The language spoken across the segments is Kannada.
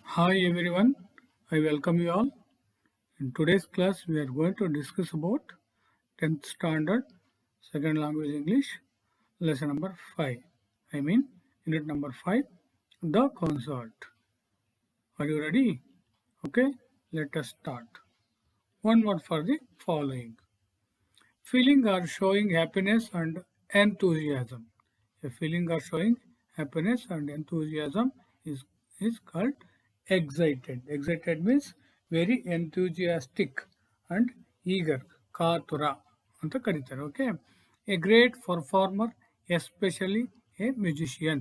Hi everyone, I welcome you all. In today's class, we are going to discuss about 10th standard, second language English, lesson number 5. I mean, unit number 5, the concert. Are you ready? Okay, let us start. One word for the following. Feeling or showing happiness and enthusiasm. A feeling or showing happiness and enthusiasm is called excited. Excited means very enthusiastic and eager. ಕಾತುರ ಅಂತ ಕರೀತಾರೆ. Okay. A great performer, especially a musician.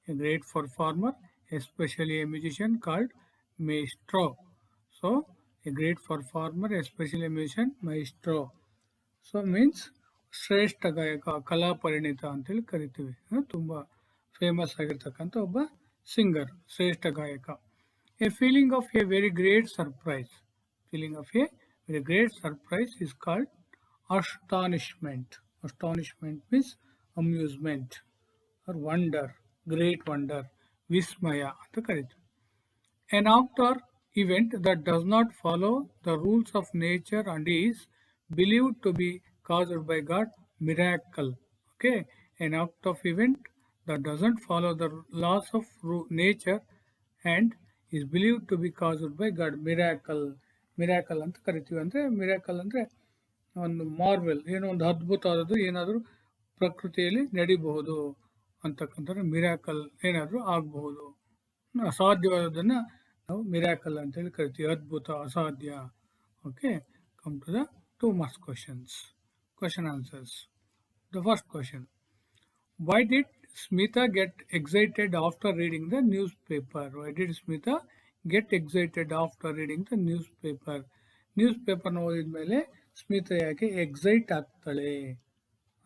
A great performer, especially a musician called maestro. So, a great performer, especially a musician, maestro. So means ಶ್ರೇಷ್ಠ ಗಾಯಕ ಕಲಾ ಪರಿಣಿತ ಅಂತೇಳಿ ಕರಿತೀವಿ ತುಂಬ ಫೇಮಸ್ ಆಗಿರ್ತಕ್ಕಂಥ ಒಬ್ಬ ಸಿಂಗರ್ ಶ್ರೇಷ್ಠ ಗಾಯಕ a feeling of a very great surprise feeling of a very great surprise is called astonishment astonishment means amusement or wonder great wonder ವಿಸ್ಮಯ ಅಂತ ಕರಿತೀವಿ an act or event that does not follow the rules of nature and is believed to be caused by God, miracle. Okay, an act of event that doesn't follow the laws of nature and is believed to be caused by God, miracle. Miracle ಅಂತ ಕರಿತೀವಿ ಅಂದರೆ ಮಿರಾಕಲ್ ಅಂದರೆ ಒಂದು ಮಾರ್ವೆಲ್ ಏನೋ ಒಂದು ಅದ್ಭುತ ಆದದ್ದು ಏನಾದರೂ ಪ್ರಕೃತಿಯಲ್ಲಿ ನಡಿಬಹುದು ಅಂತಕ್ಕಂಥ ಮಿರಾಕಲ್ ಏನಾದರೂ ಆಗಬಹುದು ಅಸಾಧ್ಯವಾದದನ್ನು ನಾವು ಮಿರಾಕಲ್ ಅಂತೇಳಿ ಕರಿತೀವಿ ಅದ್ಭುತ ಅಸಾಧ್ಯ okay come to the 2 marks questions question answers the first question why did Smita get excited after reading the newspaper why did Smita get excited after reading the newspaper ಓದಿದ ಮೇಲೆ ಸ್ಮಿತಾ ಯಾಕೆ ಎಕ್ಸೈಟ್ ಆಗ್ತಾಳೆ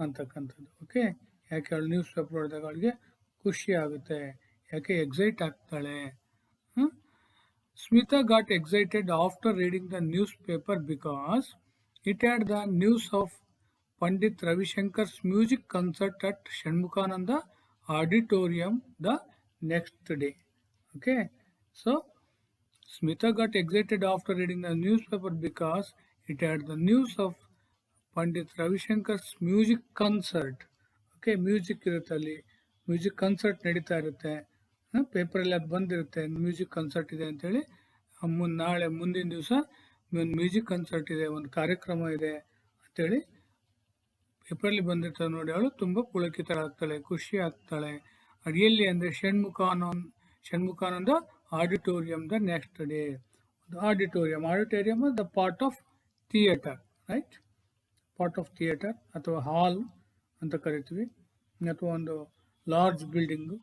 ಅಂತಕ್ಕಂಥದ್ದು ಓಕೆ ಯಾಕೆ ಅವಳು ನ್ಯೂಸ್ ಪೇಪರ್ ಓದಿದಾಗ ಅವಳಿಗೆ ಖುಷಿ ಆಗುತ್ತೆ ಯಾಕೆ ಎಕ್ಸೈಟ್ ಆಗ್ತಾಳೆ Smita got excited after reading the newspaper because it had the news of Pandit Ravi Shankar's music concert at Shanmukananda Auditorium the next day. Okay, so Smita got excited after reading the newspaper because it had the news of Pandit Ravi Shankar's music concert. Okay, music ಇರುತ್ತೆ ಅಲ್ಲಿ ಮ್ಯೂಸಿಕ್ ಕನ್ಸರ್ಟ್ ನಡೀತಾ ಇರುತ್ತೆ ಪೇಪರಲ್ಲಿ ಅದು ಬಂದಿರುತ್ತೆ ಮ್ಯೂಸಿಕ್ ಕನ್ಸರ್ಟ್ ಇದೆ ಅಂತೇಳಿ ನಾಳೆ ಮುಂದಿನ ದಿವಸ ಒಂದು ಮ್ಯೂಸಿಕ್ ಕನ್ಸರ್ಟ್ ಇದೆ ಒಂದು ಕಾರ್ಯಕ್ರಮ ಇದೆ ಅಂತೇಳಿ ಪೇಪರಲ್ಲಿ ಬಂದಿರ್ತಾಳೆ ನೋಡಿ ಅವಳು ತುಂಬ ಪುಳಕಿತರಾಗ್ತಾಳೆ ಖುಷಿ ಆಗ್ತಾಳೆ ಅದು ಎಲ್ಲಿ ಅಂದರೆ Shanmukhananda auditorium the next day auditorium the part of theatre right part of theatre ಅಥವಾ ಹಾಲ್ ಅಂತ ಕರಿತೀವಿ ಅಥವಾ ಒಂದು ಲಾರ್ಜ್ ಬಿಲ್ಡಿಂಗು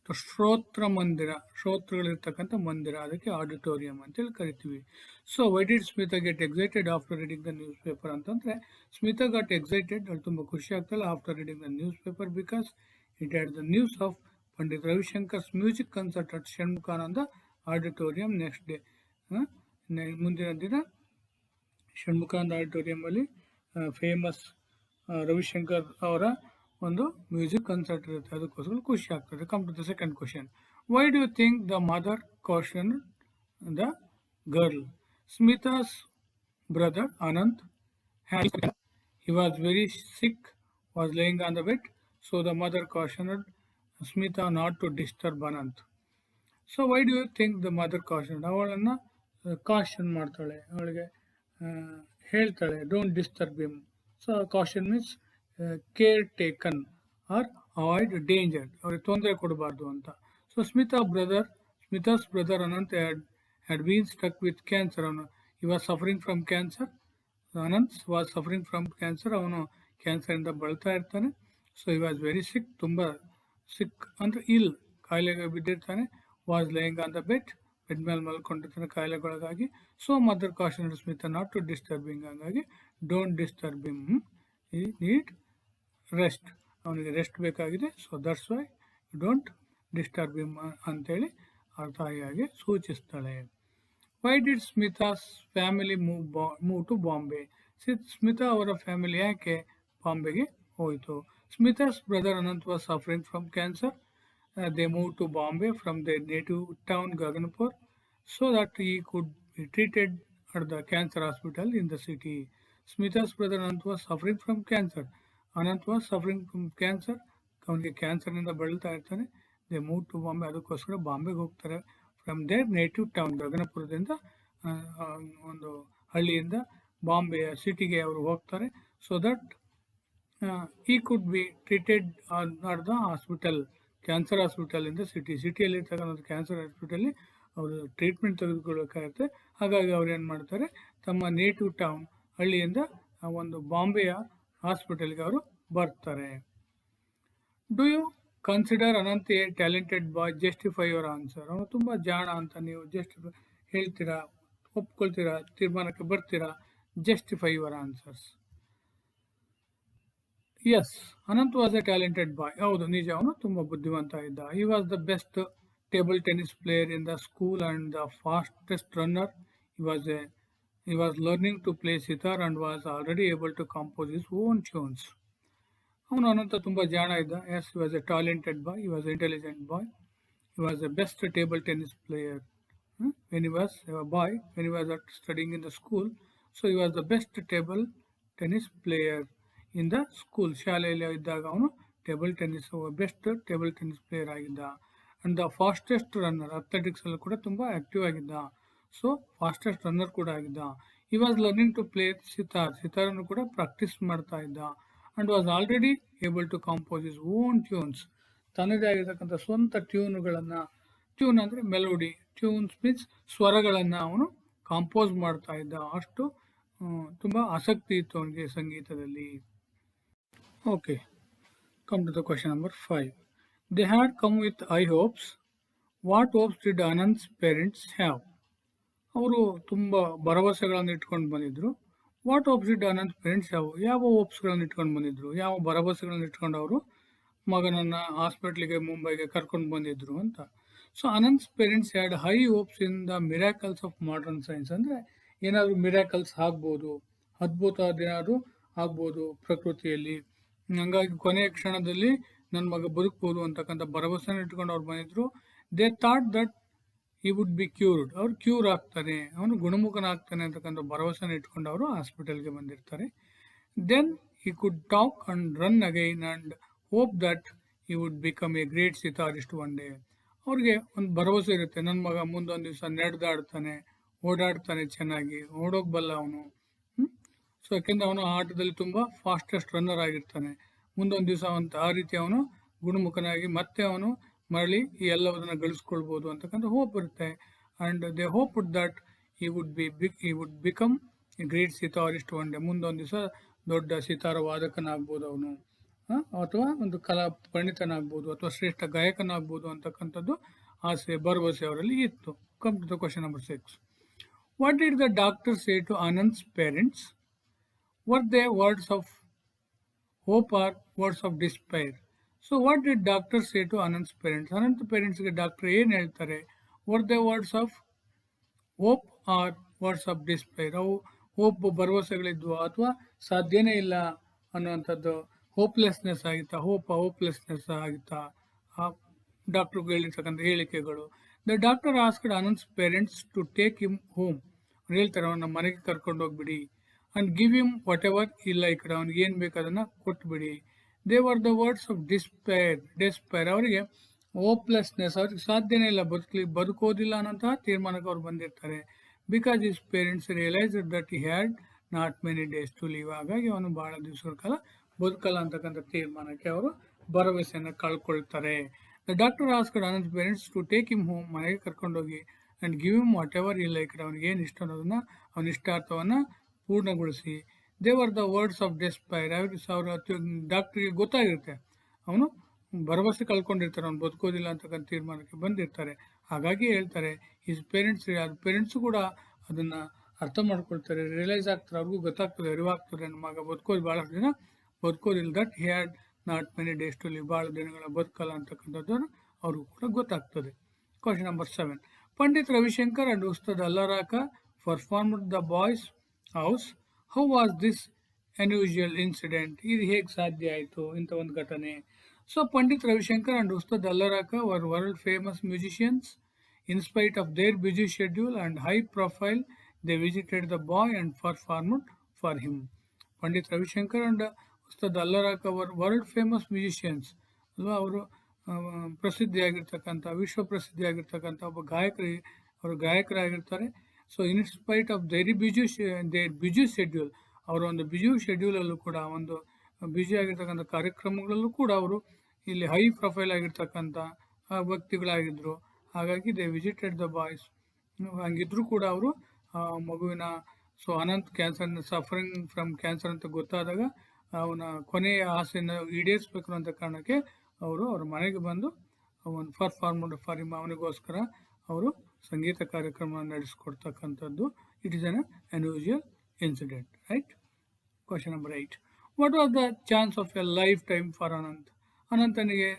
ಅಥವಾ ಶ್ರೋತೃಗಳಿರ್ತಕ್ಕಂಥ ಮಂದಿರ ಅದಕ್ಕೆ ಆಡಿಟೋರಿಯಂ ಅಂತೇಳಿ ಕರಿತೀವಿ so why did Smita get excited after reading the newspaper ಅಂತಂದರೆ ಸ್ಮಿತಾ ಗಾಟ್ ಎಕ್ಸೈಟೆಡ್ ಅವಳು ತುಂಬ ಖುಷಿ ಆಗ್ತಾಳೆ after reading the newspaper because it had the news of Pandit Ravishankar's music concert at Shanmukhananda auditorium next day ಮುಂದಿನ ದಿನ ಷಣ್ಮುಖಾನಂದ ಆಡಿಟೋರಿಯಂಲ್ಲಿ ಫೇಮಸ್ ರವಿಶಂಕರ್ ಅವರ ಒಂದು ಮ್ಯೂಸಿಕ್ ಕನ್ಸರ್ಟ್ ಇರುತ್ತೆ ಅದಕ್ಕೋಸ್ಕರ ಖುಷಿ ಆಗ್ತದೆ come to the second question why do you think the mother caution the girl Smita's brother Anant he was very sick was laying on the bed so the mother cautioned Smita not to disturb Anant so why do you think the mother cautioned ಅವಳನ್ನು ಕಾಷನ್ ಮಾಡ್ತಾಳೆ ಅವಳಿಗೆ ಹೇಳ್ತಾಳೆ don't disturb him so caution means care taken or avoid danger ಅವ್ರಿಗೆ ತೊಂದರೆ ಕೊಡಬಾರ್ದು ಅಂತ so Smita's brother Anant had been stuck with cancer ಅವನು ಈ was suffering from cancer Anant was suffering from cancer ಅವನು ಕ್ಯಾನ್ಸರಿಂದ ಬಳಲ್ತಾ ಇರ್ತಾನೆ ಸೊ ಈ ವಾಸ್ ವೆರಿ ಸಿಕ್ ತುಂಬ ಸಿಕ್ ಅಂದರೆ ಕಾಯಿಲೆಗೆ ಬಿದ್ದಿರ್ತಾನೆ was laying on the bed ಮೇಲೆ ಮಲ್ಕೊಂಡಿರ್ತಾನೆ ಕಾಯಿಲೆಗೊಳಗಾಗಿ so mother caution Smita not to disturbing ಹಂಗಾಗಿ don't disturb him he need rest ಅವನಿಗೆ ರೆಸ್ಟ್ ಬೇಕಾಗಿದೆ so that's why don't disturb him ಅಂತೇಳಿ ಅವ್ರ ತಾಯಿಯಾಗಿ ಸೂಚಿಸ್ತಾಳೆ why did Smita's family move to Bombay Smita ಅವರ ಫ್ಯಾಮಿಲಿ ಯಾಕೆ ಬಾಂಬೆಗೆ ಹೋಯಿತು Smita's brother Anant was suffering from cancer they moved to Bombay from their native town Gaganpur so that he could be treated at the cancer hospital in the city. Smita's brother Anant was suffering from cancer. Anant was suffering from cancer. ಅವನಿಗೆ ಕ್ಯಾನ್ಸರ್ನಿಂದ ಬಳಲ್ತಾ ಇರ್ತಾನೆ. ದೇ ಮೂವ್ ಟು ಬಾಂಬೆ, ಅದಕ್ಕೋಸ್ಕರ ಬಾಂಬೆಗೆ ಹೋಗ್ತಾರೆ. ಫ್ರಮ್ ದೇರ್ ನೇಟಿವ್ ಟೌನ್ ಗಗನಪುರದಿಂದ ಒಂದು ಹಳ್ಳಿಯಿಂದ ಬಾಂಬೆಯ ಸಿಟಿಗೆ ಅವರು ಹೋಗ್ತಾರೆ. So that he could be treated at the hospital, cancer hospital ಇಂದ ಸಿಟಿಯಲ್ಲಿ ಇರ್ತಕ್ಕಂಥ ಕ್ಯಾನ್ಸರ್ ಹಾಸ್ಪಿಟಲ್ ಅವರು ಟ್ರೀಟ್ಮೆಂಟ್ ತೆಗೆದುಕೊಳ್ಳಬೇಕಾಗುತ್ತೆ. ಹಾಗಾಗಿ ಅವ್ರು ಏನು ಮಾಡ್ತಾರೆ, ತಮ್ಮ ನೇಟಿವ್ ಟೌನ್ ಹಳ್ಳಿಯಿಂದ ಒಂದು ಬಾಂಬೆಯ ಹಾಸ್ಪಿಟಲ್ಗೆ ಅವರು ಬರ್ತಾರೆ. Do you consider Anant a talented boy? Justify your answer. ಅವನು ತುಂಬ ಜಾಣ ಅಂತ ನೀವು ಹೇಳ್ತೀರಾ, ಒಪ್ಕೊಳ್ತೀರಾ, ತೀರ್ಮಾನಕ್ಕೆ ಬರ್ತೀರಾ. Justify your answers. Yes, Anant was a talented boy. ಹೌದು, ನಿಜ, ಅವನು ತುಂಬ ಬುದ್ಧಿವಂತ ಇದ್ದ. He was the best table tennis player in the school and the fastest runner. He was learning to play sitar and was already able to compose his own tunes. ಅವನು ಅನಂತ ತುಂಬ ಜಾಣ ಇದ್ದ. Yes, he was a talented boy, he was an intelligent boy, he was the best table tennis player when he was a boy, when he was studying in the school. So he was the best table tennis player in the school. ಶಾಲೆಯಲ್ಲಿ ಇದ್ದಾಗ ಅವನು ಬೆಸ್ಟ್ ಟೇಬಲ್ ಟೆನ್ನಿಸ್ ಪ್ಲೇಯರ್ ಆಗಿದ್ದ. And the fastest runner, athletics ಅಲ್ಲಿ ಕೂಡ ತುಂಬ ಆಕ್ಟಿವ್ ಆಗಿದ್ದ. ಸೊ ಫಾಸ್ಟೆಸ್ಟ್ ರನ್ನರ್ ಕೂಡ ಆಗಿದ್ದ. He was learning to play ಸಿತಾರನ್ನು ಕೂಡ ಪ್ರಾಕ್ಟೀಸ್ ಮಾಡ್ತಾ ಇದ್ದ. And was already able to compose his own tunes, ತನ್ನದೇ ಆಗಿರ್ತಕ್ಕಂಥ ಸ್ವಂತ ಟ್ಯೂನ್ಗಳನ್ನು, ಟ್ಯೂನ್ ಅಂದರೆ ಮೆಲೋಡಿ, ಟ್ಯೂನ್ಸ್ ಮೀನ್ಸ್ ಸ್ವರಗಳನ್ನು ಅವನು ಕಂಪೋಸ್ ಮಾಡ್ತಾ ಇದ್ದ. ಅಷ್ಟು ತುಂಬ ಆಸಕ್ತಿ ಇತ್ತು ಅವನಿಗೆ ಸಂಗೀತದಲ್ಲಿ. Okay, come to the question number 5. They had come with high hopes. What hopes did Anand's parents have? ಅವರು ತುಂಬ ಭರವಸೆಗಳನ್ನು ಇಟ್ಕೊಂಡು ಬಂದಿದ್ರು. What hopes did Anant parents have? ಯಾವ ಹೋಪ್ಸ್ಗಳನ್ನು ಇಟ್ಕೊಂಡು ಬಂದಿದ್ರು, ಯಾವ ಭರವಸೆಗಳನ್ನು ಇಟ್ಕೊಂಡು ಅವರು ಮಗನನ್ನು ಹಾಸ್ಪಿಟ್ಲಿಗೆ ಮುಂಬೈಗೆ ಕರ್ಕೊಂಡು ಬಂದಿದ್ರು ಅಂತ. So Anant's parents had high hopes in the miracles of modern science. ಅಂದರೆ ಏನಾದರೂ ಮಿರಾಕಲ್ಸ್ ಆಗ್ಬೋದು, ಅದ್ಭುತ ಏನಾದರೂ ಆಗ್ಬೋದು ಪ್ರಕೃತಿಯಲ್ಲಿ. ಹಂಗಾಗಿ ಕೊನೆಯ ಕ್ಷಣದಲ್ಲಿ ನನ್ನ ಮಗ ಬದುಕ್ಬೋದು ಅಂತಕ್ಕಂಥ ಭರವಸೆನ ಇಟ್ಕೊಂಡು ಅವ್ರು ಬಂದಿದ್ರು. They thought that he would be cured, ಅವ್ರು ಕ್ಯೂರ್ ಆಗ್ತಾನೆ, ಅವನು ಗುಣಮುಖನಾಗ್ತಾನೆ ಅಂತಕ್ಕಂಥ ಭರವಸೆನ ಇಟ್ಕೊಂಡು ಅವರು ಹಾಸ್ಪಿಟಲ್ಗೆ ಬಂದಿರ್ತಾರೆ. Then he could talk and run again and hope that he would become a great sitarist one day. ಅವ್ರಿಗೆ ಒಂದು ಭರವಸೆ ಇರುತ್ತೆ, ನನ್ನ ಮಗ ಮುಂದೊಂದು ದಿವಸ ನಡೆದಾಡ್ತಾನೆ, ಓಡಾಡ್ತಾನೆ, ಚೆನ್ನಾಗಿ ಓಡೋಗ್ಬಲ್ಲ ಅವನು. ಸೊ ಯಾಕೆಂದ್ರೆ ಅವನು ಆಟದಲ್ಲಿ ತುಂಬ ಫಾಸ್ಟೆಸ್ಟ್ ರನ್ನರ್ ಆಗಿರ್ತಾನೆ. ಮುಂದೊಂದು ದಿವಸ ಆ ರೀತಿ ಅವನು ಗುಣಮುಖನಾಗಿ ಮತ್ತೆ ಅವನು ಮರಳಿ ಈ ಎಲ್ಲದನ್ನು ಗಳಿಸ್ಕೊಳ್ಬೋದು ಅಂತಕ್ಕಂಥ ಹೋಪ್ ಇರುತ್ತೆ. And they hope that he would become a great sitarist one day. ಮುಂದೊಂದು ದಿವಸ ದೊಡ್ಡ ಸಿತಾರ ವಾದಕನಾಗ್ಬೋದು ಅವನು, ಅಥವಾ ಒಂದು ಕಲಾ ಪಂಡಿತನಾಗ್ಬೋದು, ಅಥವಾ ಶ್ರೇಷ್ಠ ಗಾಯಕನಾಗ್ಬೋದು ಅಂತಕ್ಕಂಥದ್ದು ಆಸೆ, ಭರವಸೆ ಅವರಲ್ಲಿ ಇತ್ತು. Come to the question number 6. What did the doctor say to Anand's parents? Were they words of hope or words of despair? So what did doctor say to Anand's parents? Anand's parents ಗೆ ಡಾಕ್ಟರ್ ಏನು ಹೇಳ್ತಾರೆ? Were they words of hope or words of despair? ಅವು ಹೋಪ್ ಭರವಸೆಗಳಿದ್ವು ಅಥವಾ ಸಾಧ್ಯನೇ ಇಲ್ಲ ಅನ್ನುವಂಥದ್ದು ಹೋಪ್ಲೆಸ್ನೆಸ್ ಆಗಿತ್ತಾ, ಹೋಪ್ಲೆಸ್ನೆಸ್ ಆಗಿತ್ತಾ ಆ ಡಾಕ್ಟರ್ಗೆ ಹೇಳಿರ್ತಕ್ಕಂಥ ಹೇಳಿಕೆಗಳು. The doctor asked Anand's parents to take him home. ಅವ್ರು ಹೇಳ್ತಾರೆ, ಅವನ್ನ ಮನೆಗೆ ಕರ್ಕೊಂಡು ಹೋಗ್ಬಿಡಿ. And give him whatever ಇಲ್ಲ, ಈ ಕಡೆ ಅವ್ನಿಗೆ ಏನು ಬೇಕು ಅದನ್ನು ಕೊಟ್ಬಿಡಿ. They were the words of despair. ಅವರಿಗೆ ಹೋಪ್ಲೆಸ್ನೆಸ್, ಅವ್ರಿಗೆ ಸಾಧ್ಯನೇ ಇಲ್ಲ, ಬದುಕೋದಿಲ್ಲ ಅನ್ನೋಂತಹ ತೀರ್ಮಾನಕ್ಕೆ ಅವ್ರು ಬಂದಿರ್ತಾರೆ. Because his parents realise that he had not many days to leave. ಹಾಗಾಗಿ ಅವನು ಬಹಳ ದಿವಸಗಳ ಕಾಲ ಬದುಕಲ್ಲ ಅಂತಕ್ಕಂಥ ತೀರ್ಮಾನಕ್ಕೆ ಅವರು ಭರವಸೆಯನ್ನು ಕಳ್ಕೊಳ್ತಾರೆ. The doctor asked Anand parents to take him home, ಮನೆಗೆ ಕರ್ಕೊಂಡೋಗಿ, and give him whatever ಇಲ್ಲ, ಈ ಕಡೆ ಅವ್ನಿಗೆ ಏನು ಇಷ್ಟ ಅನ್ನೋದನ್ನ ಅವನ ಇಷ್ಟಾರ್ಥವನ್ನು ಪೂರ್ಣಗೊಳಿಸಿ. They were the words of despair. ಡಾಕ್ಟ್ರಿಗೆ ಗೊತ್ತಾಗಿರುತ್ತೆ, ಅವನು ಭರವಸೆ ಕಳ್ಕೊಂಡಿರ್ತಾರೆ, ಅವ್ನು ಬದುಕೋದಿಲ್ಲ ಅಂತಕ್ಕಂಥ ತೀರ್ಮಾನಕ್ಕೆ ಬಂದಿರ್ತಾರೆ. ಹಾಗಾಗಿ ಹೇಳ್ತಾರೆ, ಹಿಸ್ ಪೇರೆಂಟ್ಸು ಕೂಡ ಅದನ್ನು ಅರ್ಥ ಮಾಡ್ಕೊಳ್ತಾರೆ, ರಿಯಲೈಸ್ ಆಗ್ತಾರೆ, ಅವ್ರಿಗೂ ಗೊತ್ತಾಗ್ತದೆ, ಅರಿವಾಗ್ತದೆ, ನಮ್ಮ ಮಗ ಭಾಳಷ್ಟು ದಿನ ಬದುಕೋದಿಲ್ಲ. That he had not many days to live, ಭಾಳ ದಿನಗಳ ಬದುಕಲ್ಲ ಅಂತಕ್ಕಂಥದ್ದು ಅವ್ರಿಗೂ ಕೂಡ ಗೊತ್ತಾಗ್ತದೆ. Question number 7. Pandit Ravishankar and Ustad Allarakha performed the boy's house. How was this unusual incident? ಇದು ಹೇಗೆ ಸಾಧ್ಯ ಆಯಿತು ಇಂಥ ಒಂದು ಘಟನೆ? So Pandit Ravishankar and Ustad Allarakha were world famous musicians In spite of their busy schedule and high profile, they visited the boy and performed for him. Pandit Ravishankar and Ustad Allarak were world famous musicians. ಅಲ್ವಾ ಅವರು ಪ್ರಸಿದ್ಧಿಯಾಗಿರ್ತಕ್ಕಂಥ ವಿಶ್ವ ಪ್ರಸಿದ್ಧಿಯಾಗಿರ್ತಕ್ಕಂಥ ಒಬ್ಬ ಅವರು ಗಾಯಕರಾಗಿರ್ತಾರೆ. So in spite of their busy schedule, ಅವರ ಒಂದು ಬ್ಯುಸಿ ಶೆಡ್ಯೂಲಲ್ಲೂ ಕೂಡ ಒಂದು ಬ್ಯುಸಿ ಆಗಿರ್ತಕ್ಕಂಥ ಕಾರ್ಯಕ್ರಮಗಳಲ್ಲೂ ಕೂಡ ಅವರು ಇಲ್ಲಿ ಹೈ ಪ್ರೊಫೈಲ್ ಆಗಿರ್ತಕ್ಕಂಥ ವ್ಯಕ್ತಿಗಳಾಗಿದ್ದರು. ಹಾಗಾಗಿ ದೇ ವಿಸಿಟೆಡ್ ದ ಬಾಯ್ಸ್. ಹಂಗಿದ್ರು ಕೂಡ ಅವರು ಮಗುವಿನ Anant cancer suffering from cancer ಅಂತ ಗೊತ್ತಾದಾಗ ಅವನ ಕೊನೆಯ ಆಸೆಯನ್ನು ಈಡೇರಿಸಬೇಕು ಅಂತ ಕಾರಣಕ್ಕೆ ಅವರು ಅವ್ರ ಮನೆಗೆ ಬಂದು ಒಂದು ಅವನಿಗೋಸ್ಕರ ಅವರು ಸಂಗೀತ ಕಾರ್ಯಕ್ರಮ ನಡೆಸಿಕೊಡ್ತಕ್ಕಂಥದ್ದು. It is an unusual incident, right? Question number 8. What was the chance of a lifetime for Anant? ಅನಂತನಿಗೆ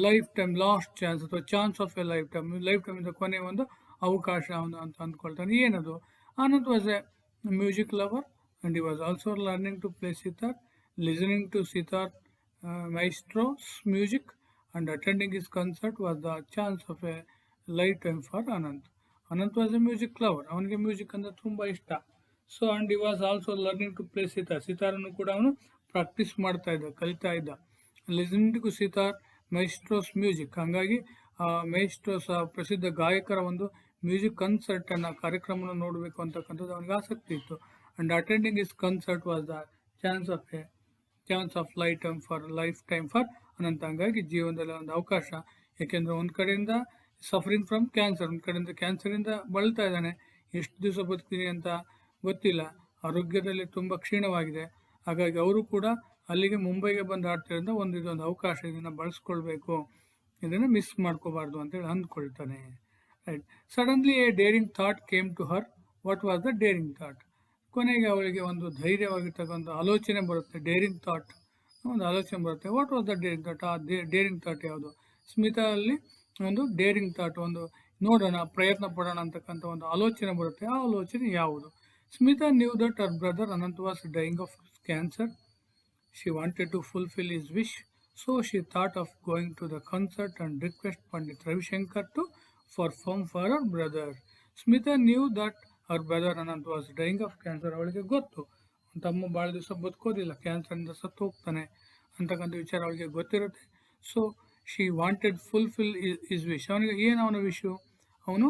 ಲೈಫ್ ಟೈಮ್ ಲಾಸ್ಟ್ ಚಾನ್ಸ್ ಅಥವಾ chance of a lifetime ಇಂದ ಕೊನೆಯ ಒಂದು ಅವಕಾಶ ಅಂತ ಅಂದ್ಕೊಳ್ತಾನೆ. ಏನದು? Anant was a music lover and he was also learning to play sitar, listening to sitar maestro's music and attending his concert was the chance of a lifetime for Anant. Anant was a music lover. ಅವನಿಗೆ ಮ್ಯೂಸಿಕ್ ಅಂದರೆ ತುಂಬ ಇಷ್ಟ. So and he was also learning to play sitar. ಸಿತಾರನ್ನು ಕೂಡ ಅವನು ಪ್ರಾಕ್ಟೀಸ್ ಮಾಡ್ತಾ ಇದ್ದ, ಕಲಿತಾ ಇದ್ದ. ಲಿಸನಿಂಗ್ ಟು ಸಿತಾರ್ ಮೈಸ್ಟ್ರೋಸ್ ಮ್ಯೂಸಿಕ್, ಹಾಗಾಗಿ ಮೈಸ್ಟ್ರೋಸ್ ಪ್ರಸಿದ್ಧ ಗಾಯಕರ ಒಂದು ಮ್ಯೂಸಿಕ್ ಕನ್ಸರ್ಟ್ ಅನ್ನ ಕಾರ್ಯಕ್ರಮವನ್ನು ನೋಡಬೇಕು ಅಂತಕ್ಕಂಥದ್ದು ಅವನಿಗೆ ಆಸಕ್ತಿ ಇತ್ತು. And attending his concert was the chance of lifetime for Ananta. ಹಂಗಾಗಿ ಜೀವನದಲ್ಲಿ ಒಂದು ಅವಕಾಶ, ಯಾಕೆಂದ್ರೆ ಒಂದು ಕಡೆಯಿಂದ ಸಫರಿಂಗ್ ಫ್ರಮ್ ಕ್ಯಾನ್ಸರ್, ಒಂದು ಕಡೆಯಿಂದ ಕ್ಯಾನ್ಸರಿಂದ ಬಳಲ್ತಾ ಇದ್ದಾನೆ. ಎಷ್ಟು ದಿವಸ ಬದುಕ್ತೀನಿ ಅಂತ ಗೊತ್ತಿಲ್ಲ, ಆರೋಗ್ಯದಲ್ಲಿ ತುಂಬ ಕ್ಷೀಣವಾಗಿದೆ. ಹಾಗಾಗಿ ಅವರು ಕೂಡ ಅಲ್ಲಿಗೆ ಮುಂಬೈಗೆ ಬಂದು ಆಡ್ತಿರೋದ್ರಿಂದ ಇದೊಂದು ಅವಕಾಶ, ಇದನ್ನು ಬಳಸ್ಕೊಳ್ಬೇಕು, ಇದನ್ನು ಮಿಸ್ ಮಾಡ್ಕೋಬಾರ್ದು ಅಂತೇಳಿ ಅಂದ್ಕೊಳ್ತಾನೆ. Right. Suddenly a daring thought came to her. What was the daring thought? ಕೊನೆಗೆ ಅವಳಿಗೆ ಒಂದು ಧೈರ್ಯವಾಗಿರ್ತಕ್ಕಂಥ ಆಲೋಚನೆ ಬರುತ್ತೆ. ಡೇರಿಂಗ್ ಥಾಟ್, ಒಂದು ಆಲೋಚನೆ ಬರುತ್ತೆ. What was the daring thought? ಆ ಡೇರಿಂಗ್ ಥಾಟ್ ಯಾವುದು? ಸ್ಮಿತಾ ಅಲ್ಲಿ ಒಂದು ಡೇರಿಂಗ್ ಥಾಟ್, ಒಂದು ನೋಡೋಣ, ಪ್ರಯತ್ನ ಪಡೋಣ ಅಂತಕ್ಕಂಥ ಒಂದು ಆಲೋಚನೆ ಬರುತ್ತೆ. ಆ ಆಲೋಚನೆ ಯಾವುದು? Smita knew that her brother Anant was dying of cancer. She wanted to fulfill his wish, so she thought of going to the concert and request Pandit Ravishankar to perform for her brother. Smita knew that her brother Anant was dying of cancer. ಅವಳಿಗೆ ಗೊತ್ತು ತಮ್ಮ ಭಾಳ ದಿವಸ ಬದುಕೋದಿಲ್ಲ, ಕ್ಯಾನ್ಸರಿಂದ ಸತ್ತು ಹೋಗ್ತಾನೆ ಅಂತಕ್ಕಂಥ ವಿಚಾರ ಅವಳಿಗೆ ಗೊತ್ತಿರುತ್ತೆ. So she wanted fulfil is wish. ಅವನಿಗೆ ಏನು ಅವನ ವಿಶು? ಅವನು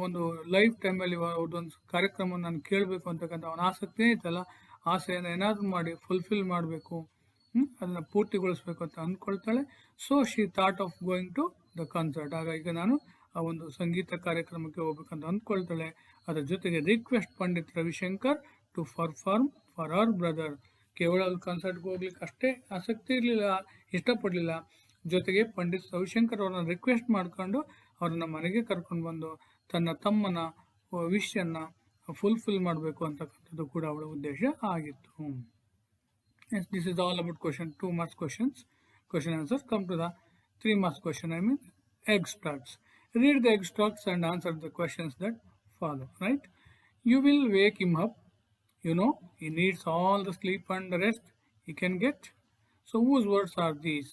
ಒಂದು ಲೈಫ್ ಟೈಮಲ್ಲಿ ಅವ್ರದ್ದೊಂದು ಕಾರ್ಯಕ್ರಮ ನಾನು ಕೇಳಬೇಕು ಅಂತಕ್ಕಂಥ ಅವನ ಆಸಕ್ತಿ ಐತಲ್ಲ, ಆಸೆಯನ್ನು ಏನಾದರೂ ಮಾಡಿ ಫುಲ್ಫಿಲ್ ಮಾಡಬೇಕು, ಅದನ್ನು ಪೂರ್ತಿಗೊಳಿಸ್ಬೇಕು ಅಂತ ಅಂದ್ಕೊಳ್ತಾಳೆ. So she thought of going to the concert. ಹಾಗಾಗಿ ನಾನು ಆ ಒಂದು ಸಂಗೀತ ಕಾರ್ಯಕ್ರಮಕ್ಕೆ ಹೋಗ್ಬೇಕಂತ ಅಂದ್ಕೊಳ್ತಾಳೆ. ಅದರ ಜೊತೆಗೆ request Pandit Ravishankar to perform for our brother. ಕೇವಲ ಕನ್ಸರ್ಟ್ಗೆ ಹೋಗ್ಲಿಕ್ಕೆ ಅಷ್ಟೇ ಆಸಕ್ತಿ ಇರಲಿಲ್ಲ, ಇಷ್ಟಪಡಲಿಲ್ಲ. ಜೊತೆಗೆ ಪಂಡಿತ್ ರವಿಶಂಕರ್ ಅವ್ರನ್ನ ರಿಕ್ವೆಸ್ಟ್ ಮಾಡ್ಕೊಂಡು ಅವ್ರನ್ನ ಮನೆಗೆ ಕರ್ಕೊಂಡು ಬಂದು ತನ್ನ ತಮ್ಮನ ವಿಷಯನ್ನ ಫುಲ್ಫಿಲ್ ಮಾಡಬೇಕು ಅಂತಕ್ಕಂಥದ್ದು ಕೂಡ ಅವಳ ಉದ್ದೇಶ ಆಗಿತ್ತು. This is all about question 2 marks questions. Question answers. Come to the 3 marks question, extracts. Read the extracts and answer the questions that follow. Right? You will wake him up. You know he needs all the sleep and the rest he can get. So whose words are these?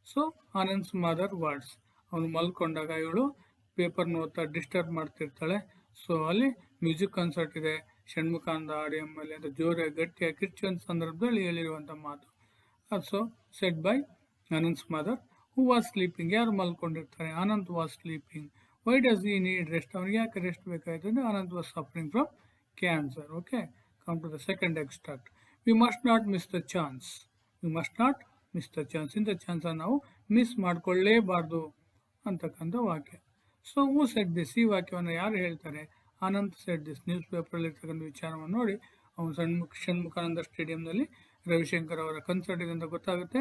So Anand's mother words. ಅವನು ಮಲ್ಕೊಂಡಾಗ ಇವಳು ಪೇಪರ್ನ ಓದ್ತಾ ಡಿಸ್ಟರ್ಬ್ ಮಾಡ್ತಿರ್ತಾಳೆ. ಸೊ ಅಲ್ಲಿ ಮ್ಯೂಸಿಕ್ ಕನ್ಸರ್ಟ್ ಇದೆ, ಷಣ್ಮುಖಾನಂದ ಹಾಡಿ ಆಮೇಲೆ ಅಂತ ಜೋರಾಗಿ ಗಟ್ಟಿಯಾಗಿ ಕಿರ್ಚುವಂಥ ಸಂದರ್ಭದಲ್ಲಿ ಹೇಳಿರುವಂಥ ಮಾತು. So said by Anant's mother who was sleeping. ಯಾರು ಮಲ್ಕೊಂಡಿರ್ತಾರೆ? Anant was sleeping. Why does he need rest? ಅವನಿಗೆ ಯಾಕೆ ರೆಸ್ಟ್ ಬೇಕಾಯ್ತು ಅಂದರೆ Anant was suffering from cancer. Okay, come to the second extract. We must not miss the chance. We must not miss the chance. ಇಂಥ ಚಾನ್ಸನ್ನು ನಾವು ಮಿಸ್ ಮಾಡ್ಕೊಳ್ಳೇಬಾರ್ದು ಅಂತಕ್ಕಂಥ ವಾಕ್ಯ. So who said this? ಈ ವಾಕ್ಯವನ್ನು ಯಾರು ಹೇಳ್ತಾರೆ? Ananth said this. ನ್ಯೂಸ್ ಪೇಪರಲ್ಲಿ ಇರ್ತಕ್ಕಂಥ ವಿಚಾರವನ್ನು ನೋಡಿ ಅವನು ಷಣ್ಮುಖಾನಂದ ಸ್ಟೇಡಿಯಂನಲ್ಲಿ ರವಿಶಂಕರ್ ಅವರ ಕನ್ಸರ್ಟ್ ಇದೆ ಅಂತ ಗೊತ್ತಾಗುತ್ತೆ.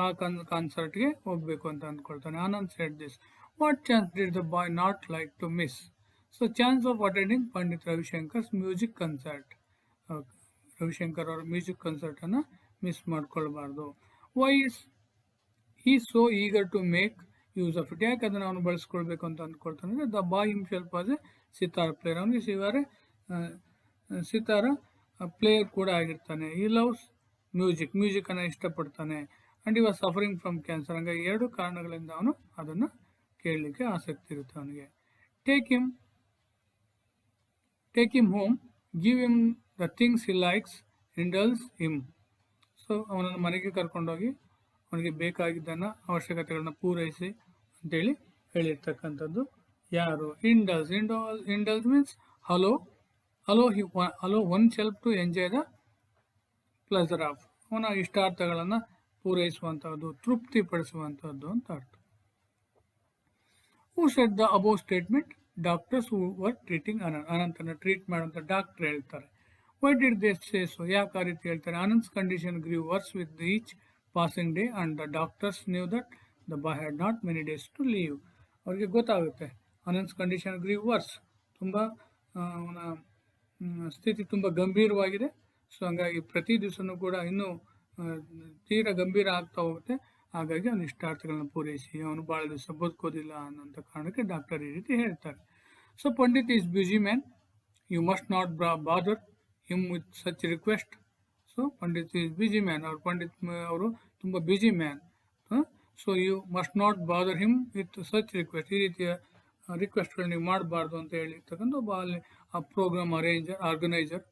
ಆ ಕಾನ್ಸರ್ಟ್ಗೆ ಹೋಗಬೇಕು ಅಂತ ಅಂದ್ಕೊಳ್ತಾನೆ. Anant said this. What chance did the boy not like to miss? So chance of attending Pandit Ravishankar's music concert. Ravishankar ಅವರ ಮ್ಯೂಸಿಕ್ ಕನ್ಸರ್ಟನ್ನು ಮಿಸ್ ಮಾಡ್ಕೊಳ್ಬಾರ್ದು. Why is he so eager to make use of it? ಯಾಕೆ ಅದನ್ನು ಅವನು ಬಳಸ್ಕೊಳ್ಬೇಕು ಅಂತ ಅಂದ್ಕೊಳ್ತಾನೆ ಅಂದರೆ the boy himself was a sitar player. ಅವನಿಗೆ ಸಿತಾರ ಪ್ಲೇಯರ್ ಕೂಡ ಆಗಿರ್ತಾನೆ. ಈ ಲವ್ಸ್ ಮ್ಯೂಸಿಕನ್ನು ಇಷ್ಟಪಡ್ತಾನೆ. And he was suffering from cancer. ಹಂಗಾಗಿ 2 ಕಾರಣಗಳಿಂದ ಅವನು ಅದನ್ನು ಕೇಳಲಿಕ್ಕೆ ಆಸಕ್ತಿ ಇರುತ್ತೆ ಅವನಿಗೆ. Take him home, give him the things he likes, indulge him. So ಅವನನ್ನು ಮನೆಗೆ ಕರ್ಕೊಂಡೋಗಿ ಅವನಿಗೆ ಬೇಕಾಗಿದ್ದನ್ನು ಅವಶ್ಯಕತೆಗಳನ್ನ ಪೂರೈಸಿ ಅಂತೇಳಿ ಹೇಳಿರ್ತಕ್ಕಂಥದ್ದು ಯಾರು? Indulge means allow oneself to enjoy the pleasure of. ಅವನ ಇಷ್ಟಾರ್ಥಗಳನ್ನು ಪೂರೈಸುವಂಥದ್ದು, ತೃಪ್ತಿಪಡಿಸುವಂಥದ್ದು ಅಂತ ಅರ್ಥ. Who said the above statement? Doctors who were treating ಅನಂತನ ಟ್ರೀಟ್ ಮಾಡುವಂಥ ಡಾಕ್ಟರ್ ಹೇಳ್ತಾರೆ. Why did they say so? ಯಾಕೆ ಆ ರೀತಿ ಹೇಳ್ತಾರೆ? Anant's condition grew worse with each passing day and the doctors knew that the boy had not many days to live. ಅವ್ರಿಗೆ ಗೊತ್ತಾಗುತ್ತೆ ಅನಂತ್ಸ್ ಕಂಡೀಷನ್ ಗ್ರೀವ್ ವರ್ಸ್, ತುಂಬ ಅವನ ಸ್ಥಿತಿ ತುಂಬ ಗಂಭೀರವಾಗಿದೆ. ಸೊ ಹಂಗಾಗಿ ಪ್ರತಿ ದಿವಸನೂ ಕೂಡ ಇನ್ನೂ ತೀರಾ ಗಂಭೀರ ಆಗ್ತಾ ಹೋಗುತ್ತೆ. ಹಾಗಾಗಿ ಅವನ ಇಷ್ಟಾರ್ಥಗಳನ್ನ ಪೂರೈಸಿ ಅವನು ಭಾಳ ದಿವಸ ಬದುಕೋದಿಲ್ಲ ಅನ್ನೋಂಥ ಕಾರಣಕ್ಕೆ ಡಾಕ್ಟರ್ ಈ ರೀತಿ ಹೇಳ್ತಾರೆ. So Pandit is busy man, you must not bother him with such request. So Pandit is busy man, Pandit ಅವರು ತುಂಬ busy man. So you must not bother him with such request. ಈ ರೀತಿಯ ರಿಕ್ವೆಸ್ಟ್ಗಳು ನೀವು ಮಾಡಬಾರ್ದು ಅಂತ ಹೇಳಿರ್ತಕ್ಕಂಥ ಒಬ್ಬ ಅಲ್ಲಿ ಆ ಪ್ರೋಗ್ರಾಮ್ ಆರ್ಗನೈಸರ್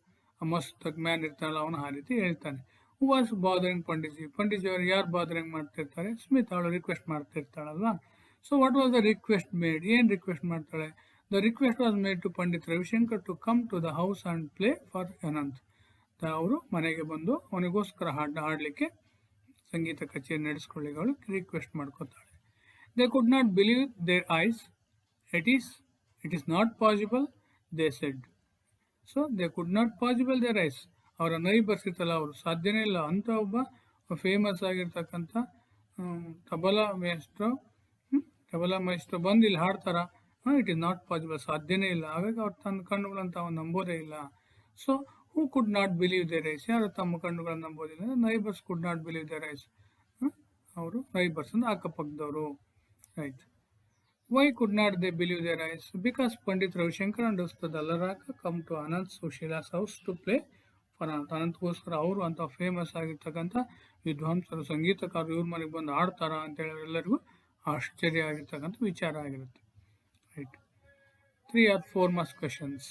ಮಸ್ತ್ ಮ್ಯಾನ್ ಇರ್ತಾನಲ್ಲ ಅವನು ಆ ರೀತಿ ಹೇಳ್ತಾನೆ. Who was bothering Panditji? Panditji ಅವರು ಯಾರು ಬಾದರಿಂಗ್ ಮಾಡ್ತಿರ್ತಾರೆ? ಸ್ಮಿತಾ ಅವಳು ರಿಕ್ವೆಸ್ಟ್ ಮಾಡ್ತಿರ್ತಾಳಲ್ವಾ. So what was the request made? ಏನು ರಿಕ್ವೆಸ್ಟ್ ಮಾಡ್ತಾಳೆ? The request was made to Pandit Ravishankar to come to the house and play for Anant. ಅವರು ಮನೆಗೆ ಬಂದು ಅವನಿಗೋಸ್ಕರ ಹಾಡಲಿಕ್ಕೆ ಸಂಗೀತ ಕಚೇರಿ ನಡೆಸ್ಕೊಳ್ಳಿಕ್ಕೆ ಅವಳು ರಿಕ್ವೆಸ್ಟ್ ಮಾಡ್ಕೋತಾಳೆ. They could not believe their eyes. It is not possible they said. So they could not possible their eyes. ಅವರ ನೈಬರ್ಸ್ ಇರ್ತಲ್ಲ, ಅವರು ಸಾಧ್ಯನೇ ಇಲ್ಲ ಅಂತ ಒಬ್ಬ ಫೇಮಸ್ ಆಗಿರ್ತಕ್ಕಂಥ ತಬಲಾ ಮೇಸ್ಟ್ರೋ ಬಂದು ಇಲ್ಲಿ ಹಾಡ್ತಾರ. ಇಟ್ ಈಸ್ ನಾಟ್ ಪಾಸಿಬಲ್, ಸಾಧ್ಯನೇ ಇಲ್ಲ. ಹಾಗಾಗಿ ಅವ್ರು ತನ್ನ ಕಣ್ಣುಗಳಂತ ಅವನು ನಂಬೋದೇ ಇಲ್ಲ. So who could not believe their eyes? ಯಾರು ತಮ್ಮ ಕಣ್ಣುಗಳನ್ನು ನಂಬೋದಿಲ್ಲ? Neighbours could not believe their eyes. ಅವರು ನೈಬರ್ಸ್ ಅಂದ್ರೆ ಅಕ್ಕಪಕ್ಕದವರು. Right. Why could not they believe their eyes? Because Pandit Ravishankar and Ustad Allarakha come to Anant Sushila's house to play for Anant. ಅನಂತ್ಗೋಸ್ಕರ ಅವರು ಅಂತ ಫೇಮಸ್ ಆಗಿರ್ತಕ್ಕಂಥ ವಿದ್ವಾಂಸರು, ಸಂಗೀತಕಾರರು ಇವ್ರ ಮನೆಗೆ ಬಂದು ಹಾಡ್ತಾರ ಅಂತೇಳಿ ಎಲ್ಲರಿಗೂ ಆಶ್ಚರ್ಯ ಆಗಿರ್ತಕ್ಕಂಥ ವಿಚಾರ ಆಗಿರುತ್ತೆ. Right. 3 or 4 marks questions.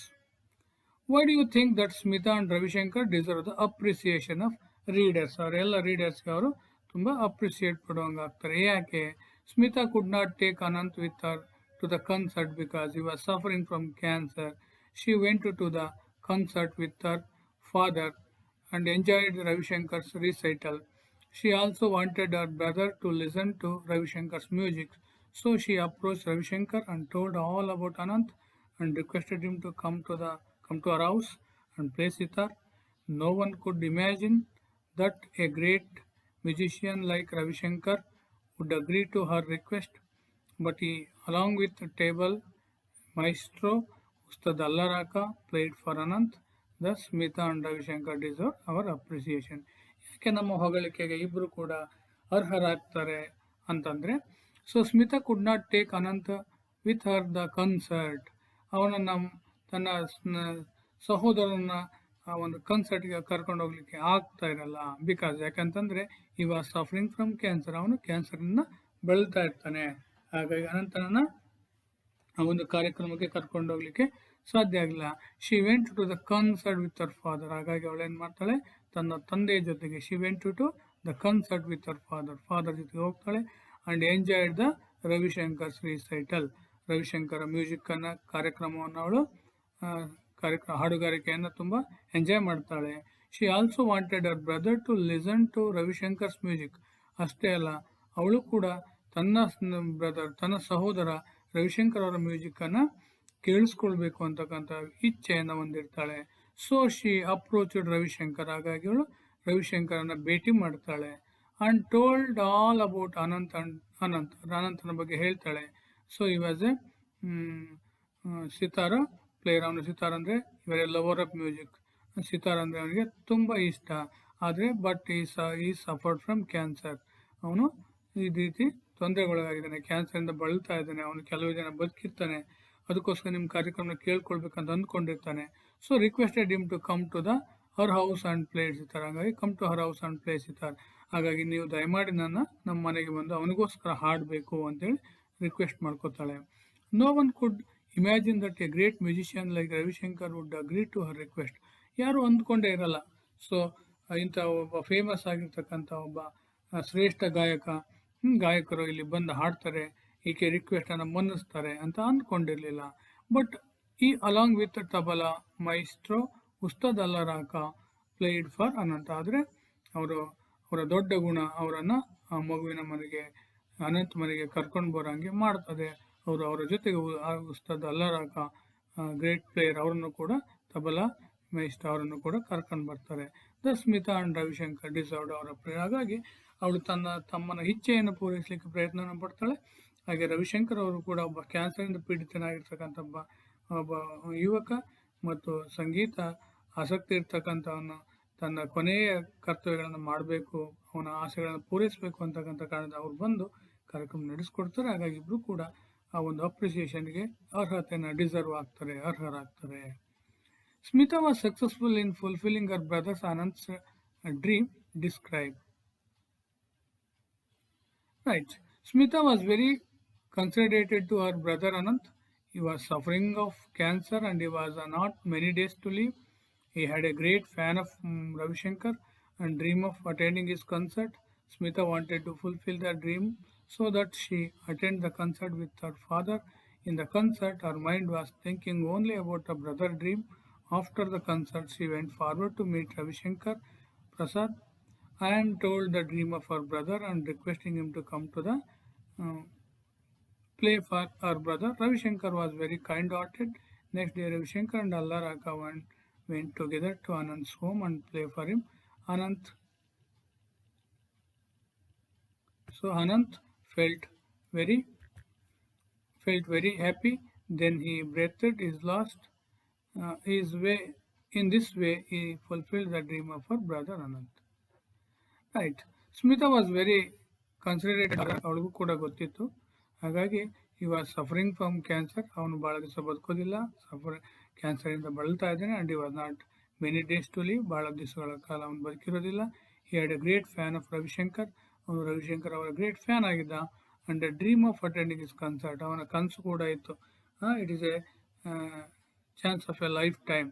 Why do you think that Smita and Ravishankar deserve the appreciation of readers? ಅವರೆಲ್ಲ ರೀಡರ್ಸ್ಗೆ ಅವರು ತುಂಬ ಅಪ್ರಿಸಿಯೇಟ್ ಪಡುವಂಗೆ ಆಗ್ತಾರೆ. ಯಾಕೆ? Smita could not take Anant with her to the concert because he was suffering from cancer. She went to the concert with her father and enjoyed Ravishankar's recital. She also wanted her brother to listen to Ravishankar's music. So she approached Ravishankar and told all about Anant and requested him to come to her house and play sitar. No one could imagine that a great musician like Ravishankar would agree to her request, but he, along with the table maestro Ustad Allaraka, played for Anant. Thus Smita and Ravishankar deserve our appreciation. ಯಾಕೆ ನಮ್ಮ ಹೊಗಳಿಕೆಗೆ ಇಬ್ಬರು ಕೂಡ ಅರ್ಹರಾಗ್ತಾರೆ ಅಂತಂದರೆ, so Smita could not take Anant with her the concert. ಅವನನ್ನು ತನ್ನ ಸಹೋದರನ ಒಂದು ಕನ್ಸರ್ಟ್ಗೆ ಕರ್ಕೊಂಡು ಹೋಗ್ಲಿಕ್ಕೆ ಆಗ್ತಾ ಇರಲ್ಲ. ಬಿಕಾಸ್ ಯಾಕಂತಂದರೆ ಈ ವಾಸ್ ಸಫರಿಂಗ್ ಫ್ರಮ್ ಕ್ಯಾನ್ಸರ್. ಅವನು ಕ್ಯಾನ್ಸರಿಂದ ಬಳಲ್ತಾ ಇರ್ತಾನೆ. ಹಾಗಾಗಿ ಅನಂತನನ್ನು ಆ ಒಂದು ಕಾರ್ಯಕ್ರಮಕ್ಕೆ ಕರ್ಕೊಂಡು ಹೋಗ್ಲಿಕ್ಕೆ ಸಾಧ್ಯ ಆಗಿಲ್ಲ. She went to the concert with her father. ಹಾಗಾಗಿ ಅವಳೇನು ಮಾಡ್ತಾಳೆ? ತನ್ನ ತಂದೆಯ ಜೊತೆಗೆ she went to the concert with her father ಜೊತೆಗೆ ಹೋಗ್ತಾಳೆ. And enjoyed the Ravishankar's recital. ರವಿಶಂಕರ ಮ್ಯೂಸಿಕ್ಕನ್ನು ಕಾರ್ಯಕ್ರಮವನ್ನು ಅವಳು ಹಾಡುಗಾರಿಕೆಯನ್ನು ತುಂಬ ಎಂಜಾಯ್ ಮಾಡ್ತಾಳೆ. She also wanted her brother to listen to Ravishankar's music. ಅಷ್ಟೇ ಅಲ್ಲ, ಅವಳು ಕೂಡ ತನ್ನ ಸಹೋದರ ರವಿಶಂಕರ್ ಅವರ ಮ್ಯೂಸಿಕ್ಕನ್ನು ಕೇಳಿಸ್ಕೊಳ್ಬೇಕು ಅಂತಕ್ಕಂಥ ಇಚ್ಛೆಯನ್ನು ಹೊಂದಿರ್ತಾಳೆ. So she approached Ravishankar. ಹಾಗಾಗಿ ಅವಳು ರವಿಶಂಕರನ್ನ ಭೇಟಿ ಮಾಡ್ತಾಳೆ. ಆ್ಯಂಡ್ ಟೋಲ್ಡ್ ಆಲ್ ಅಬೌಟ್ ಅನಂತನ ಬಗ್ಗೆ ಹೇಳ್ತಾಳೆ. ಸೊ ಈ ವಾಸ್ ಎ ಸಿತಾರ ಪ್ಲೇಯರ್. ಅವನು ಸಿತಾರ್ ಅಂದರೆ ಇವರೇ ಲವರ್ ಆಫ್ ಮ್ಯೂಸಿಕ್. ಸಿತಾರ್ ಅಂದರೆ ಅವನಿಗೆ ತುಂಬ ಇಷ್ಟ. ಆದರೆ ಬಟ್ ಈ ಸಫರ್ಡ್ ಫ್ರಮ್ ಕ್ಯಾನ್ಸರ್. ಅವನು ಈ ರೀತಿ ತೊಂದರೆಗೊಳಗಾಗಿದ್ದಾನೆ, ಕ್ಯಾನ್ಸರಿಂದ ಬಳಲ್ತಾ ಇದ್ದಾನೆ. ಅವನು ಕೆಲವು ಜನ ಬದುಕಿರ್ತಾನೆ, ಅದಕ್ಕೋಸ್ಕರ ನಿಮ್ಮ ಕಾರ್ಯಕ್ರಮ ಕೇಳ್ಕೊಳ್ಬೇಕಂತ ಅಂದ್ಕೊಂಡಿರ್ತಾನೆ. So requested him to come to her house and play sitar. ಹಾಗಾಗಿ come to her house and play sitar. ಹಾಗಾಗಿ ನೀವು ದಯಮಾಡಿ ನಮ್ಮ ಮನೆಗೆ ಬಂದು ಅವನಿಗೋಸ್ಕರ ಹಾಡಬೇಕು ಅಂತೇಳಿ ರಿಕ್ವೆಸ್ಟ್ ಮಾಡ್ಕೋತಾಳೆ. No one could Imagine that a great musician like Ravishankar would agree to her request. ಯಾರು ಅಂದ್ಕೊಂಡೇ ಇರಲ್ಲ. ಸೊ ಇಂಥ ಒಬ್ಬ ಫೇಮಸ್ ಆಗಿರ್ತಕ್ಕಂಥ ಒಬ್ಬ ಶ್ರೇಷ್ಠ ಗಾಯಕರು ಇಲ್ಲಿ ಬಂದು ಹಾಡ್ತಾರೆ, ಈಕೆ ರಿಕ್ವೆಸ್ಟ್ ಅನ್ನು ಮನ್ನಿಸ್ತಾರೆ ಅಂತ ಅಂದ್ಕೊಂಡಿರ್ಲಿಲ್ಲ. ಬಟ್ ಈ ಅಲಾಂಗ್ ವಿತ್ ತಬಲಾ ಮೈಸ್ಟ್ರೋ ಉಸ್ತಾದ್ ಅಲ್ಲ ರಾಕ ಪ್ಲೇಡ್ ಫಾರ್ ಅನಂತ. ಆದರೆ ಅವರ ದೊಡ್ಡ ಗುಣ ಅವರನ್ನ ಆ ಮಗುವಿನ ಮನೆಗೆ, ಅನಂತ್ ಮನೆಗೆ ಕರ್ಕೊಂಡು ಬರೋಂಗೆ ಮಾಡ್ತದೆ. ಅವರ ಜೊತೆಗೆ ಉಸ್ತಾದ್ ಅಲ್ಲರಾಕ ಗ್ರೇಟ್ ಪ್ಲೇಯರ್ ಅವರನ್ನು ಕೂಡ, ತಬಲಾ ಮೈಸ್ಟ್ರೋ ಅವರನ್ನು ಕೂಡ ಕರ್ಕೊಂಡು ಬರ್ತಾರೆ. The Smita and Ravishankar deserved ಅವರ ಪ್ರೇಯರ್. ಹಾಗಾಗಿ ಅವಳು ತಮ್ಮನ ಇಚ್ಛೆಯನ್ನು ಪೂರೈಸಲಿಕ್ಕೆ ಪ್ರಯತ್ನ ಪಡ್ತಾಳೆ. ಹಾಗೆ ರವಿಶಂಕರ್ ಅವರು ಕೂಡ ಒಬ್ಬ ಕ್ಯಾನ್ಸರ್ನಿಂದ ಪೀಡಿತನಾಗಿರ್ತಕ್ಕಂಥ ಒಬ್ಬ ಯುವಕ ಮತ್ತು ಸಂಗೀತ ಆಸಕ್ತಿ ಇರ್ತಕ್ಕಂಥವನು ತನ್ನ ಕೊನೆಯ ಕರ್ತವ್ಯಗಳನ್ನು ಮಾಡಬೇಕು, ಅವನ ಆಸೆಗಳನ್ನು ಪೂರೈಸಬೇಕು ಅಂತಕ್ಕಂಥ ಕಾರಣದಿಂದ ಅವ್ರು ಬಂದು ಕಾರ್ಯಕ್ರಮ ನಡೆಸ್ಕೊಡ್ತಾರೆ. ಹಾಗಾಗಿ ಇಬ್ರು ಕೂಡ ಆ ಒಂದು ಅಪ್ರಿಸಿಯೇಷನ್ಗೆ ಅರ್ಹತೆಯನ್ನು ಅರ್ಹರಾಗ್ತಾರೆ. Smita was successful in fulfilling her brother's Anand's dream. Describe. Right. Smita was very considerate to her brother Anant. He was suffering of cancer and he was not many days to live. He had a great fan of Ravi Shankar and dream of attending his concert. Smita wanted to fulfill that dream so that she attended the concert with her father. In the concert, her mind was thinking only about her brother's dream. After the concert, she went forward to meet Ravi Shankar Prasad and told the dream of her brother and requesting him to come to the play for her brother. Ravi Shankar was very kind-hearted. Next day, Ravi Shankar and Allah Raka went together to Anand's home and play for him. Anand felt very happy. Then he breathed his last. In this way, he fulfilled the dream of her brother Anand. Right. Smita was very considerate. ಅವಳಿಗೂ ಕೂಡ ಗೊತ್ತಿತ್ತು. ಹಾಗಾಗಿ he was suffering from cancer. ಅವನು ಬಹಳ ದಿವಸ ಬದುಕೋದಿಲ್ಲ, ಕ್ಯಾನ್ಸರ್ ಇಂದ ಬಳಲ್ತಾ ಇದ್ದಾನೆ. and he was not many days to live. ಬಹಳ ದಿವಸಗಳ ಕಾಲ ಅವನು ಬದುಕಿರೋದಿಲ್ಲ. he had a great fan of Ravishankar. ಅವನು ರವಿಶಂಕರ್ ಅವರ ಗ್ರೇಟ್ ಫ್ಯಾನ್ ಆಗಿದ್ದ. and a dream of attending his concert. ಅವನ ಕನಸು ಕೂಡ ಇತ್ತು. it is a chance of a life time.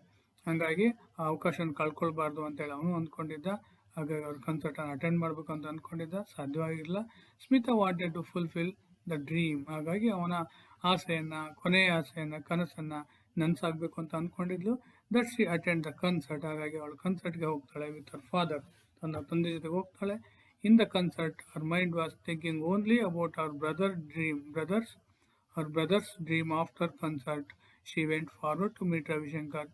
ಹಾಗಾಗಿ ಆ ಅವಕಾಶನ ಕಳ್ಕೊಳ್ಬಾರ್ದು ಅಂತೇಳಿ ಅವನು ಅಂದ್ಕೊಂಡಿದ್ದ. ಹಾಗಾಗಿ ಅವ್ರ ಕನ್ಸರ್ಟನ್ನು ಅಟೆಂಡ್ ಮಾಡಬೇಕು ಅಂತ ಅಂದ್ಕೊಂಡಿದ್ದ, ಸಾಧ್ಯವಾಗಿರಲಿಲ್ಲ. Smita wanted to fulfil the dream. ಹಾಗಾಗಿ ಅವನ ಕೊನೆಯ ಆಸೆಯನ್ನು, ಕನಸನ್ನು ನನಸಾಗಬೇಕು ಅಂತ ಅಂದ್ಕೊಂಡಿದ್ಲು. That she attend the concert. ಹಾಗಾಗಿ ಅವಳು ಕನ್ಸರ್ಟ್ಗೆ ಹೋಗ್ತಾಳೆ ವಿತ್ ಹರ್ ಫಾದರ್. ತನ್ನ ತಂದೆ ಜೊತೆಗೆ ಹೋಗ್ತಾಳೆ. In the concert Har mind was thinking only about our brothers dream. After concert she went forward to meet Ravi Shankar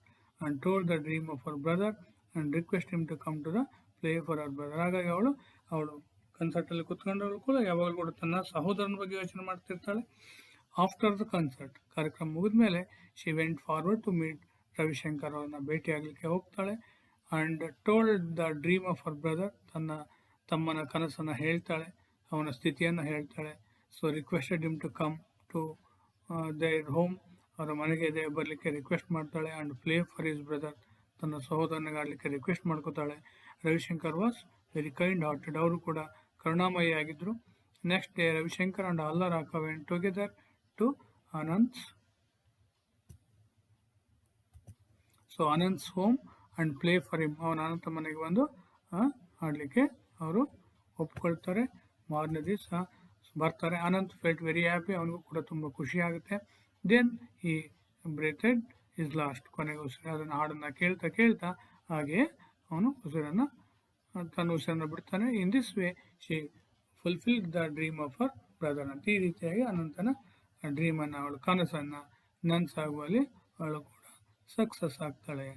and told the dream of her brother and request him to come to the play for her brother. ಹಾಗಾಗಿ ಅವಳು ಕನ್ಸರ್ಟಲ್ಲಿ ಕೂತ್ಕೊಂಡವಳು ಕೂಡ ಯಾವಾಗಲೂ ಕೂಡ ತನ್ನ ಸಹೋದರನ ಬಗ್ಗೆ ಯೋಚನೆ ಮಾಡ್ತಿರ್ತಾಳೆ. ಆಫ್ಟರ್ ದ ಕನ್ಸರ್ಟ್, ಕಾರ್ಯಕ್ರಮ ಮುಗಿದ ಮೇಲೆ she went forward to meet Ravishankar ಅವ್ರನ್ನ ಭೇಟಿಯಾಗಲಿಕ್ಕೆ ಹೋಗ್ತಾಳೆ. And told the dream of her brother. ತಮ್ಮನ ಕನಸನ್ನು ಹೇಳ್ತಾಳೆ, ಅವನ ಸ್ಥಿತಿಯನ್ನು ಹೇಳ್ತಾಳೆ. So requested him to come to their home. ಅವರ ಮನೆಗೆ ಬರಲಿಕ್ಕೆ ರಿಕ್ವೆಸ್ಟ್ ಮಾಡ್ತಾಳೆ. And play for his brother. ತನ್ನ ಸಹೋದರನಿಗೆ ಆಡಲಿಕ್ಕೆ ರಿಕ್ವೆಸ್ಟ್ ಮಾಡ್ಕೋತಾಳೆ. Ravishankar was very kind hearted. ಅವರು ಕೂಡ ಕರುಣಾಮಯಿ ಆಗಿದ್ದರು. Next day Ravishankar and Allah Raka went together to Anand's home and play for him. ಅವನ ಅನಂತ ಮನೆಗೆ ಬಂದು ಆಡಲಿಕ್ಕೆ ಅವರು ಒಪ್ಕೊಳ್ತಾರೆ. ಮಾರನೇ ದಿವಸ ಬರ್ತಾರೆ. Anant felt very happy. ಅವನಿಗೂ ಕೂಡ ತುಂಬ ಖುಷಿ ಆಗುತ್ತೆ. ದೆನ್ ಈ ಬ್ರೆಥೆಡ್ ಇಸ್ ಲಾಸ್ಟ್. ಕೊನೆಗೆ ಅದನ್ನು ಹಾಡನ್ನು ಕೇಳ್ತಾ ಹಾಗೆಯೇ ಅವನು ತನ್ನ ಉಸಿರನ್ನು ಬಿಡ್ತಾನೆ. In this way she fulfilled the dream of her brother ಅಂತ. ಈ ರೀತಿಯಾಗಿ ಅನಂತನ ಡ್ರೀಮನ್ನು, ಅವಳ ಕನಸನ್ನು ನನಸಾಗುವಲ್ಲಿ ಅವಳು ಕೂಡ ಸಕ್ಸಸ್ ಆಗ್ತಾಳೆ.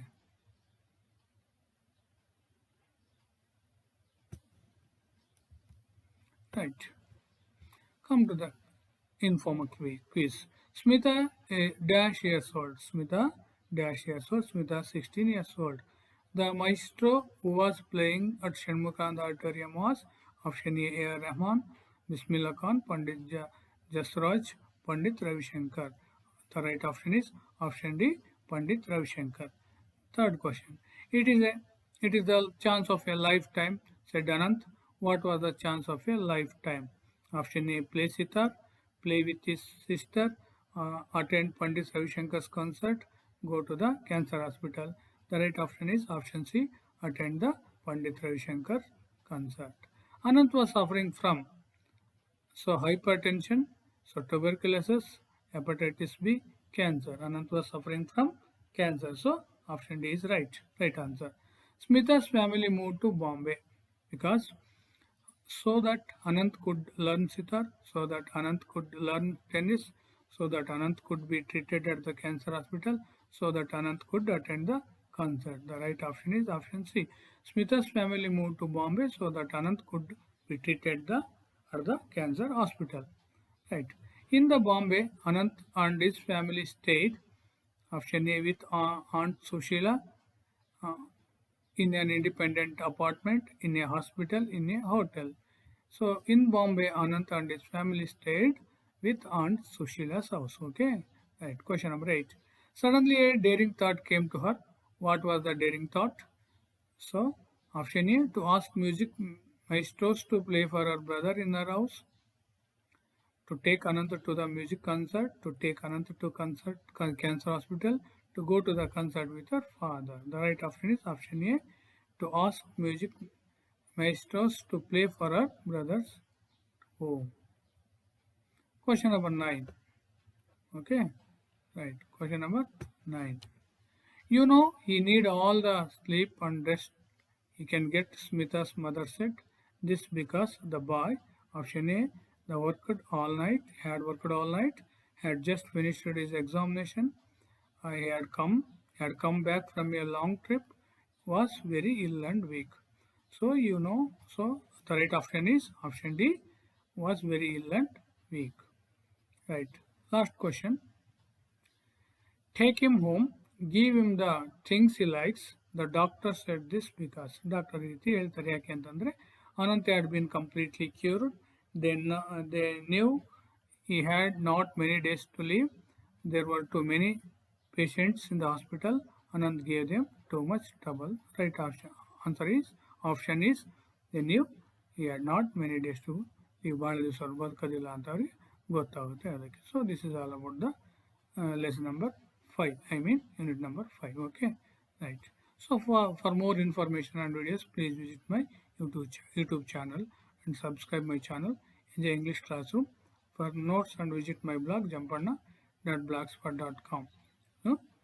Right. Come to the informal quiz. Smita dash years old. Smita 16 years old. The maestro who was playing at Shanmukand Auditorium was option A. A.R. Rahman, Bismillah Khan, Pandit Jasraj, Pandit Ravi Shankar. The right option is option D, Pandit Ravi Shankar. Third question. It is the chance of a lifetime, said Anant. What was the chance of a lifetime? Option A, play sitar, play with his sister. attend Pandit Ravi Shankar's concert, go to the cancer hospital. The right option is option C, attend the Pandit Ravi Shankar concert. Anant was suffering from hypertension, tuberculosis, hepatitis B, cancer. Anant was suffering from cancer. So option D is right answer. Smita's family moved to Bombay because so that Anant could learn sitar, so that Anant could learn tennis, so that Anant could be treated at the cancer hospital, so that Anant could attend the concert. The right option is option C. Smita's family moved to Bombay so that Anant could be treated at the cancer hospital. Right. In the Bombay, Anant and his family stayed. Option A with Aunt Sushila. In an independent apartment, in a hospital, in a hotel. So in Bombay, Anant and his family stayed with Aunt Sushila's house. Okay, right. Question number 8. Suddenly a daring thought came to her. What was the daring thought? So option A, to ask music maestros to play for her brother in her house, to take Anant to the music concert, to take Anant to cancer hospital, to go to the concert with her father. The right option is option A, to ask music maestros to play for her brother's home. Question number 9. Okay, right. Question number 9. You know he need all the sleep and rest he can get, Smita's mother said. This because the boy, option A, had worked all night, had just finished his examination, he had come back from a long trip, was very ill and weak. So the right option is option D, was very ill and weak. Right. Last question. Take him home, give him the things he likes. The doctor said this because doctor ರೀತಿ ಹೇಳ್ತಾರೆ ಯಾಕೆ ಅಂತಂದ್ರೆ Anant had been completely cured. They knew he had not many days to live. There were too many patients in the hospital. Anant gave them too much trouble. Right answer is option is they knew he had not many days to live. ಭಾಳ ದಿವಸ ಬದುಕೋದಿಲ್ಲ ಅಂತ ಅವ್ರಿಗೆ ಗೊತ್ತಾಗುತ್ತೆ ಅದಕ್ಕೆ. So this is all about the lesson number 5. I mean unit number 5. Okay, right. So for more information and videos, please visit my YouTube channel and subscribe my channel in the English Classroom. For notes and visit my blog jampanna.blogspot.com.